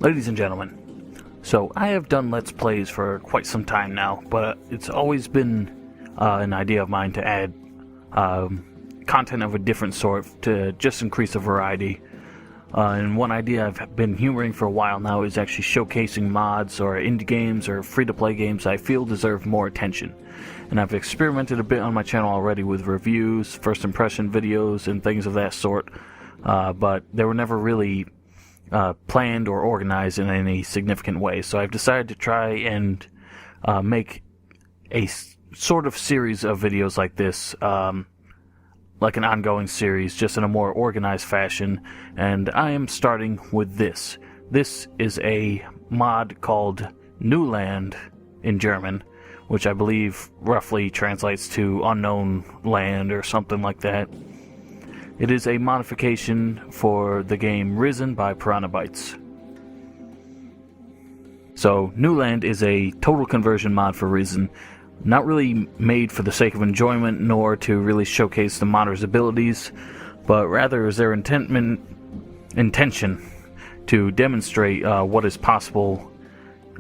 Ladies and gentlemen, so I have done Let's Plays for quite some time now, but it's always been an idea of mine to add content of a different sort to just increase the variety. And one idea I've been humoring for a while now is actually showcasing mods or indie games or free-to-play games I feel deserve more attention. And I've experimented a bit on my channel already with reviews, first impression videos, and things of that sort, but they were never really planned or organized in any significant way. So I've decided to try and make a sort of series of videos like this, like an ongoing series, just in a more organized fashion. And I am starting with this. This is a mod called Neuland in German, which I believe roughly translates to unknown land or something like that. It is a modification for the game Risen by Piranha Bytes. So, Neuland is a total conversion mod for Risen, not really made for the sake of enjoyment nor to really showcase the modder's abilities, but rather is their intention to demonstrate what is possible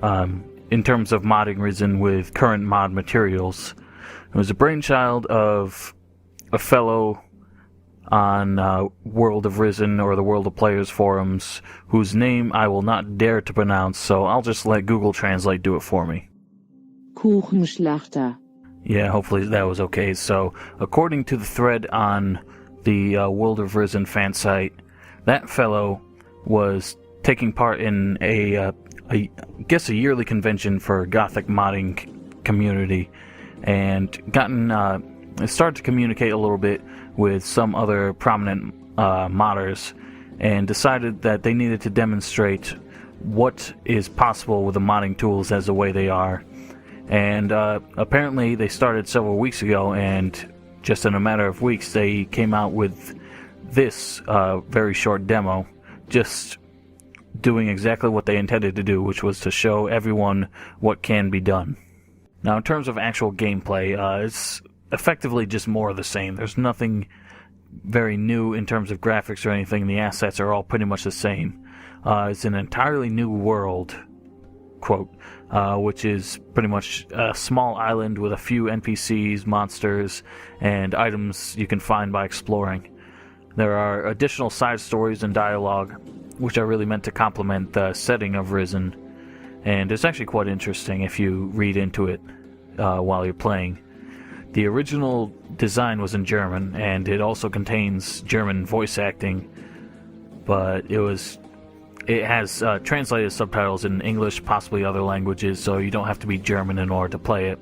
in terms of modding Risen with current mod materials. It was a brainchild of a fellow on WorldOfRisen, or the World of Players forums, whose name I will not dare to pronounce, so I'll just let Google Translate do it for me. Kuchenschlachter. Yeah, hopefully that was okay. So, according to the thread on the WorldOfRisen fan site, that fellow was taking part in I guess a yearly convention for Gothic modding community, and started to communicate a little bit with some other prominent modders, and decided that they needed to demonstrate what is possible with the modding tools as the way they are. And apparently they started several weeks ago, and just in a matter of weeks they came out with this very short demo, just doing exactly what they intended to do, which was to show everyone what can be done. Now, in terms of actual gameplay, it's effectively just more of the same. There's nothing very new in terms of graphics or anything. The assets are all pretty much the same. It's an entirely new world, quote, which is pretty much a small island with a few NPCs, monsters, and items you can find by exploring. There are additional side stories and dialogue, which are really meant to complement the setting of Risen, and it's actually quite interesting if you read into it while you're playing. The original design was in German, and it also contains German voice acting, but it has translated subtitles in English, possibly other languages, so you don't have to be German in order to play it.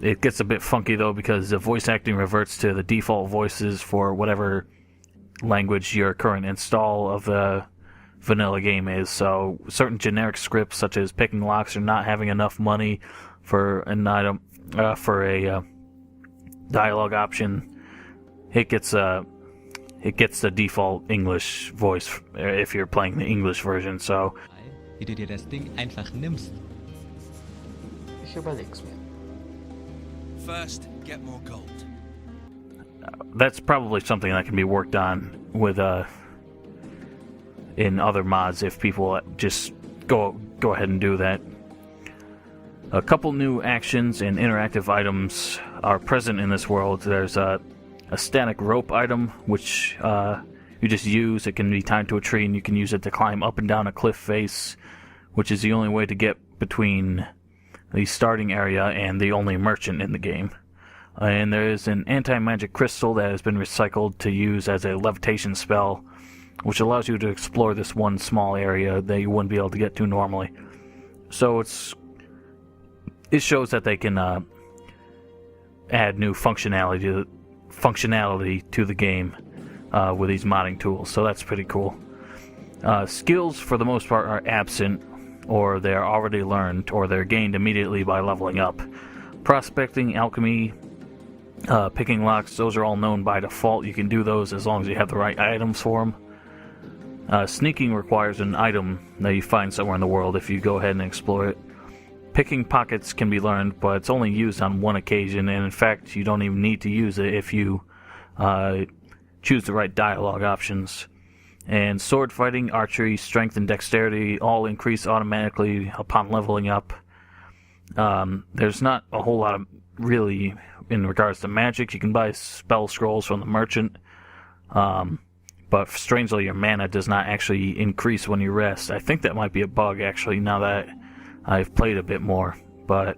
It gets a bit funky though, because the voice acting reverts to the default voices for whatever language your current install of the vanilla game is. So certain generic scripts, such as picking locks or not having enough money for an item, for a dialogue option, it gets the default English voice if you're playing the English version. So, wie du dir das Ding einfach nimmst. Ich überleg's mir. First, get more gold. That's probably something that can be worked on with in other mods if people just go ahead and do that. A couple new actions and interactive items are present in this world. There's a static rope item, which you just use. It can be tied to a tree, and you can use it to climb up and down a cliff face, which is the only way to get between the starting area and the only merchant in the game. And there is an anti-magic crystal that has been recycled to use as a levitation spell, which allows you to explore this one small area that you wouldn't be able to get to normally. So it shows that they can add new functionality to the game with these modding tools, so that's pretty cool. Skills, for the most part, are absent, or they're already learned, or they're gained immediately by leveling up. Prospecting, alchemy, picking locks, those are all known by default. You can do those as long as you have the right items for them. Sneaking requires an item that you find somewhere in the world if you go ahead and explore it. Picking pockets can be learned, but it's only used on one occasion, and in fact you don't even need to use it if you choose the right dialogue options. and sword fighting, archery, strength, and dexterity all increase automatically upon leveling up. There's not a whole lot of really in regards to magic. You can buy spell scrolls from the merchant, but strangely your mana does not actually increase when you rest. I think that might be a bug actually now that I've played a bit more, but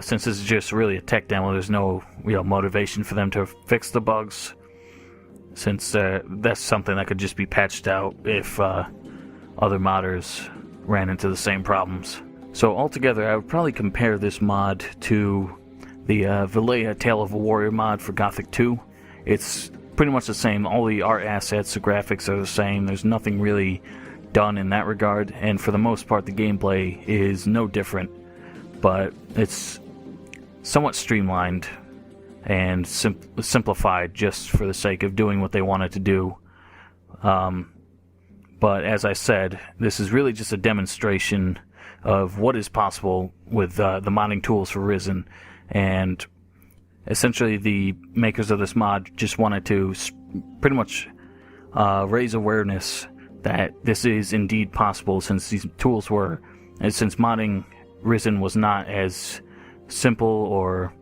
since this is just really a tech demo, there's no real motivation for them to fix the bugs, since that's something that could just be patched out if other modders ran into the same problems. So altogether, I would probably compare this mod to the Valleya Tale of a Warrior mod for Gothic 2. It's pretty much the same. All the art assets, the graphics are the same. There's nothing really done in that regard, and for the most part the gameplay is no different, but it's somewhat streamlined and simplified just for the sake of doing what they wanted to do. But as I said, this is really just a demonstration of what is possible with the modding tools for Risen, and essentially the makers of this mod just wanted to pretty much raise awareness that this is indeed possible, since these tools were, and since modding Risen was not as simple or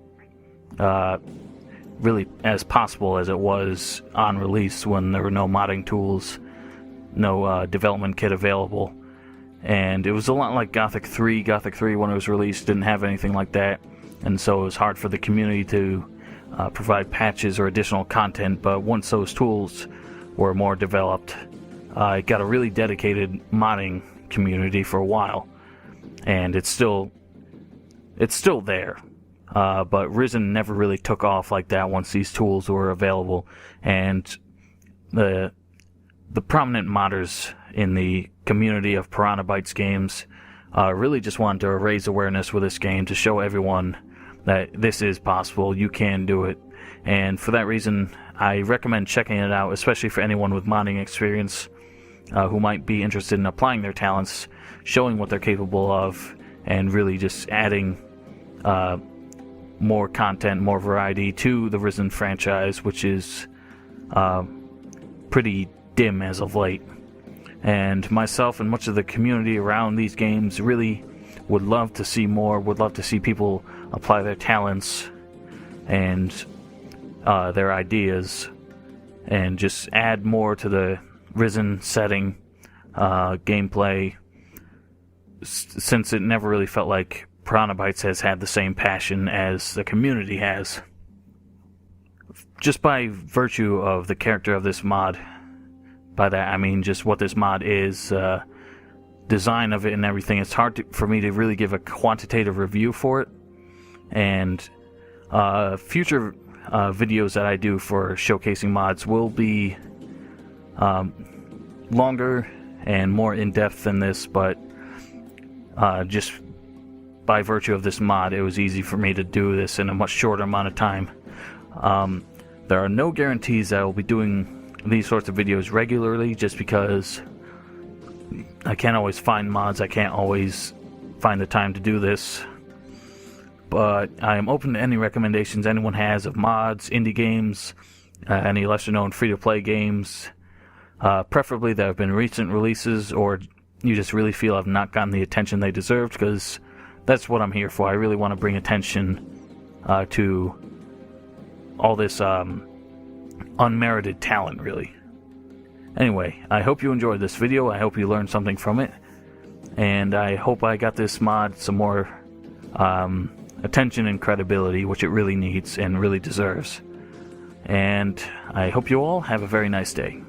really as possible as it was on release when there were no modding tools, no development kit available. And it was a lot like Gothic 3. Gothic 3, when it was released, didn't have anything like that, and so it was hard for the community to provide patches or additional content. But once those tools were more developed, it got a really dedicated modding community for a while, and it's still there. But Risen never really took off like that once these tools were available, and the prominent modders in the community of Piranha Bytes games really just wanted to raise awareness with this game to show everyone that this is possible, you can do it. And for that reason, I recommend checking it out, especially for anyone with modding experience who might be interested in applying their talents, showing what they're capable of, and really just adding more content, more variety to the Risen franchise, which is pretty dim as of late. And myself and much of the community around these games really would love to see more, would love to see people apply their talents and their ideas and just add more to the Risen setting, gameplay, since it never really felt like Piranha Bytes has had the same passion as the community has. Just by virtue of the character of this mod, by that I mean just what this mod is, design of it and everything, it's hard for me to really give a quantitative review for it. And future videos that I do for showcasing mods will be longer and more in-depth than this, but just by virtue of this mod, it was easy for me to do this in a much shorter amount of time. There are no guarantees that I will be doing these sorts of videos regularly, just because I can't always find mods, I can't always find the time to do this. But I am open to any recommendations anyone has of mods, indie games, any lesser known free-to-play games, preferably that have been recent releases, or you just really feel have not gotten the attention they deserved, because that's what I'm here for. I really want to bring attention to all this unmerited talent, really. Anyway, I hope you enjoyed this video. I hope you learned something from it, and I hope I got this mod some more attention and credibility, which it really needs and really deserves. And I hope you all have a very nice day.